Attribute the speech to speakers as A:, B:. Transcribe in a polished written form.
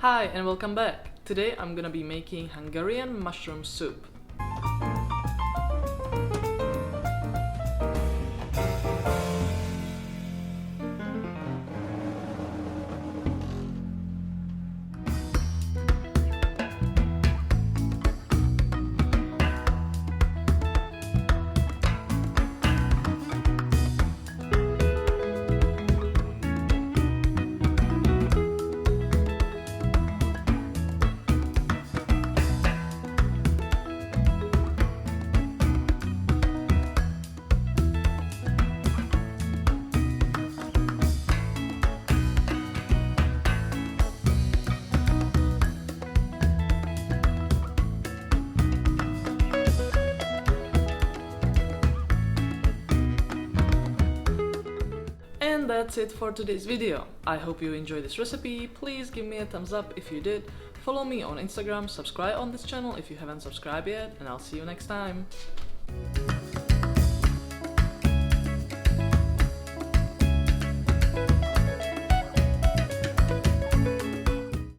A: Hi and welcome back. Today I'm gonna be making Hungarian mushroom soup. And that's it for today's video. I hope you enjoyed this recipe. Please give me a thumbs up if you did. Follow me on Instagram, subscribe on this channel if you haven't subscribed yet, and I'll see you next time.